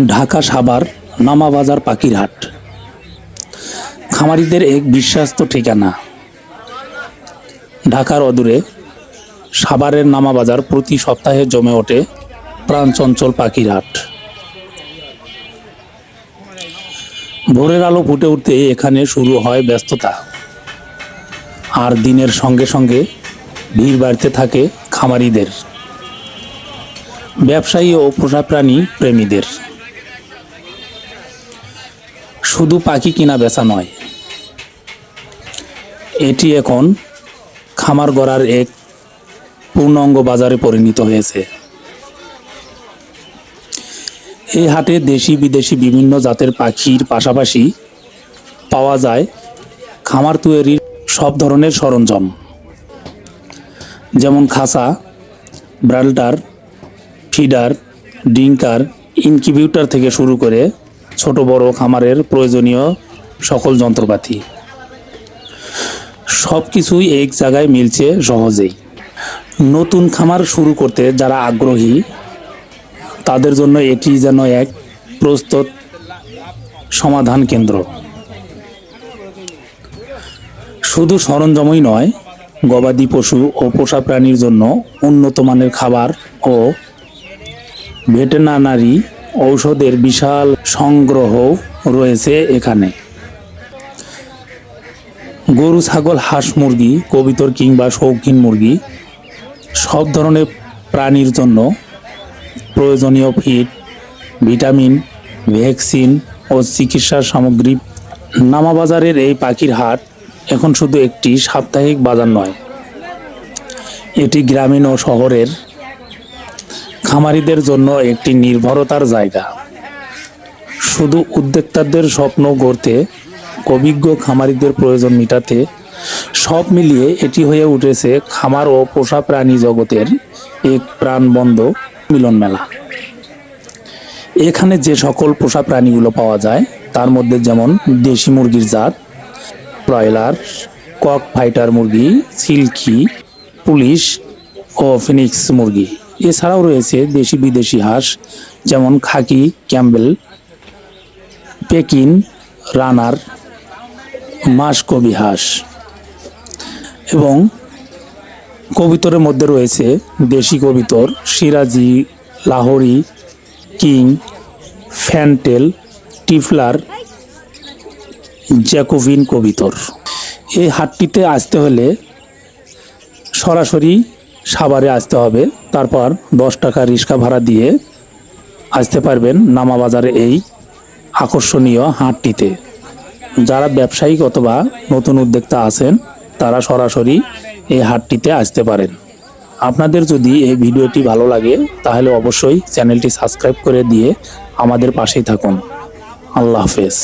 ঢাকা সাভার নামাবাজার পাখির হাট খামারিদের এক বিশ্বস্ত ঠিকানা। ঢাকার অদূরে সাভারের নামাবাজার প্রতি সপ্তাহে জমে ওঠে প্রাণচঞ্চল পাখির হাট। ভোরের আলো ফুটে উঠতে এখানে শুরু হয় ব্যস্ততা, আর দিনের সঙ্গে সঙ্গে ভিড় বাড়তে থাকে খামারিদের, ব্যবসায়ী ও পোষা প্রাণী প্রেমীদের। শুধু পাখি কিনা বেচা নয়, এটি এখন খামার গড়ার এক পূর্ণাঙ্গ বাজারে পরিণত হয়েছে। এই হাটে দেশি বিদেশি বিভিন্ন জাতের পাখির পাশাপাশি পাওয়া যায় খামার তৈরির সব ধরনের সরঞ্জাম, যেমন খাঁচা, ব্রাল্টার, ফিডার, ডিঙ্কার, ইনকিউবেটর থেকে শুরু করে ছোট বড় খামারের প্রয়োজনীয় সকল যন্ত্রপাতি। সব কিছুই এক জায়গায় মিলছে সহজেই। নতুন খামার শুরু করতে যারা আগ্রহী তাদের জন্য এটি যেন এক প্রস্তুত সমাধান কেন্দ্র। শুধু সরঞ্জামই নয়, গবাদি পশু ও পোষা প্রাণীর জন্য উন্নত মানের খাবার ও ভেটেরিনারি ঔষধের বিশাল সংগ্রহ রয়েছে এখানে। গরু, ছাগল, হাঁস, মুরগি, কবুতর কিংবা শৌখিন মুরগি সব ধরনের প্রাণীর জন্য প্রয়োজনীয় ফিড, ভিটামিন, ভ্যাকসিন ও চিকিৎসার সামগ্রী। নামাবাজারের এই পাখির হাট এখন শুধু একটি সাপ্তাহিক বাজার নয়, এটি গ্রামীণ ও শহরের খামারিদের জন্য একটি নির্ভরতার জায়গা। শুধু উদ্যোক্তাদের স্বপ্ন গড়তে, অভিজ্ঞ খামারিদের প্রয়োজন মেটাতে, সব মিলিয়ে এটি হয়ে উঠেছে খামার ও পোষা প্রাণী জগতের এক প্রাণবন্ত মিলন মেলা। এখানে যে সকল পোষা প্রাণীগুলো পাওয়া যায় তার মধ্যে যেমন দেশি মুরগির জাত, ব্রয়লার, কক ফাইটার মুরগি, সিল্কি, পুলিশ ও ফিনিক্স মুরগি। এছাড়াও রয়েছে দেশি বিদেশি হাঁস, যেমন খাকি, ক্যাম্বেল, পেকিন, রানার, মাসকবি হাঁস। এবং কবুতরের মধ্যে রয়েছে দেশি কবুতর, সিরাজি, লাহোরি, কিং, ফ্যান্টেল, টিফলার, জ্যাকোভিন কবুতর। এই হাটটিতে আসতে হলে সরাসরি সাভারে আসতে হবে, তারপর 10 টাকা রিক্সা ভাড়া দিয়ে আসতে পারবেন নামাবাজারে এই আকর্ষণীয় হাটটিতে। যারা ব্যবসায়িক অথবা নতুন উদ্যোক্তা আছেন তারা সরাসরি এই হাটটিতে আসতে পারেন। আপনাদের যদি এই ভিডিওটি ভালো লাগে তাহলে অবশ্যই চ্যানেলটি সাবস্ক্রাইব করে দিয়ে আমাদের পাশেই থাকুন। আল্লাহ হাফেজ।